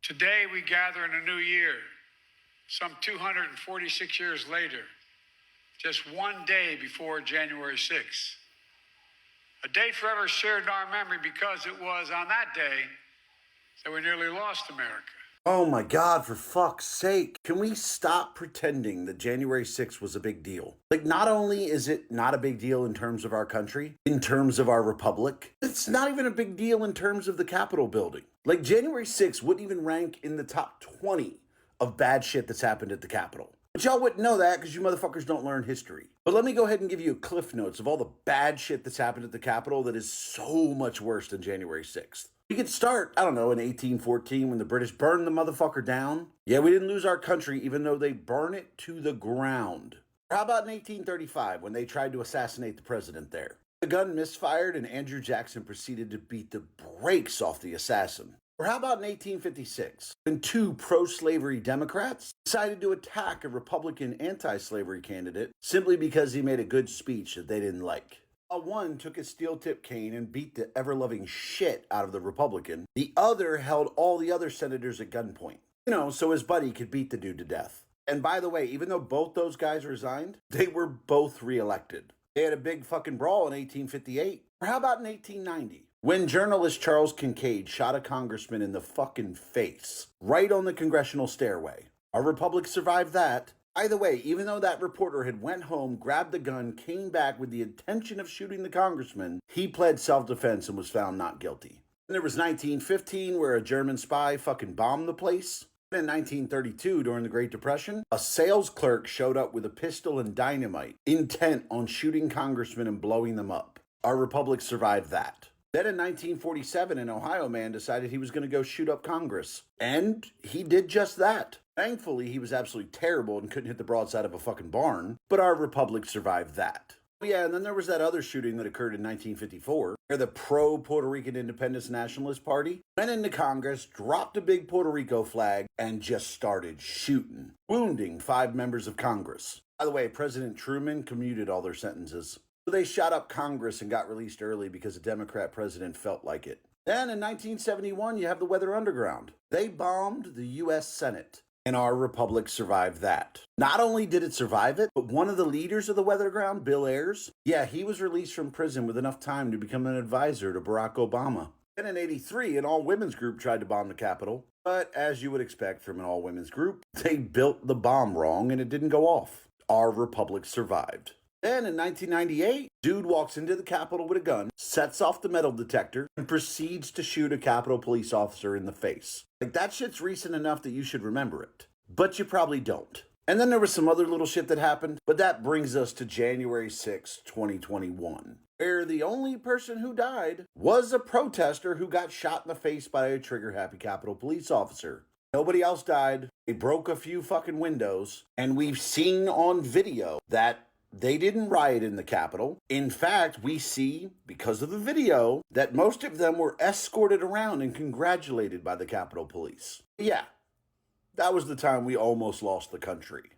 Today we gather in a new year, some 246 years later, just one day before January 6th. A day forever shared in our memory because it was on that day that we nearly lost America. Oh my God, for fuck's sake. Can we stop pretending that January 6th was a big deal? Like, not only is it not a big deal in terms of our country, in terms of our republic, it's not even a big deal in terms of the Capitol building. Like, January 6th wouldn't even rank in the top 20 of bad shit that's happened at the Capitol. But y'all wouldn't know that because you motherfuckers don't learn history. But let me go ahead and give you a cliff notes of all the bad shit that's happened at the Capitol that is so much worse than January 6th. We could start, I don't know, in 1814 when the British burned the motherfucker down. Yeah, we didn't lose our country even though they burned it to the ground. Or how about in 1835 when they tried to assassinate the president there? The gun misfired and Andrew Jackson proceeded to beat the brakes off the assassin. Or how about in 1856 when two pro-slavery Democrats decided to attack a Republican anti-slavery candidate simply because he made a good speech that they didn't like? One took his steel-tipped cane and beat the ever-loving shit out of the Republican. The other held all the other senators at gunpoint. You know, so his buddy could beat the dude to death. And by the way, even though both those guys resigned, they were both reelected. They had a big fucking brawl in 1858. Or how about in 1890? When journalist Charles Kincaid shot a congressman in the fucking face, right on the congressional stairway. Our republic survived that. Either way, even though that reporter had went home, grabbed the gun, came back with the intention of shooting the congressman, he pled self-defense and was found not guilty. And there was 1915 where a German spy fucking bombed the place. And in 1932, during the Great Depression, a sales clerk showed up with a pistol and dynamite, intent on shooting congressmen and blowing them up. Our republic survived that. Then in 1947, an Ohio man decided he was going to go shoot up Congress. And he did just that. Thankfully, he was absolutely terrible and couldn't hit the broadside of a fucking barn, but our republic survived that. Yeah, and then there was that other shooting that occurred in 1954, where the pro-Puerto Rican Independence Nationalist Party went into Congress, dropped a big Puerto Rico flag, and just started shooting, wounding 5 members of Congress. By the way, President Truman commuted all their sentences. So they shot up Congress and got released early because a Democrat president felt like it. Then in 1971, you have the Weather Underground. They bombed the U.S. Senate. And our republic survived that. Not only did it survive it, but one of the leaders of the Weather Ground, Bill Ayers, yeah, he was released from prison with enough time to become an advisor to Barack Obama. Then in 83, an all-women's group tried to bomb the Capitol. But as you would expect from an all-women's group, they built the bomb wrong and it didn't go off. Our republic survived. Then in 1998, dude walks into the Capitol with a gun, sets off the metal detector, and proceeds to shoot a Capitol police officer in the face. Like, that shit's recent enough that you should remember it. But you probably don't. And then there was some other little shit that happened, but that brings us to January 6, 2021, where the only person who died was a protester who got shot in the face by a trigger-happy Capitol police officer. Nobody else died. They broke a few fucking windows, and we've seen on video that they didn't riot in the Capitol. In fact, we see, because of the video, that most of them were escorted around and congratulated by the Capitol Police. Yeah, that was the time we almost lost the country.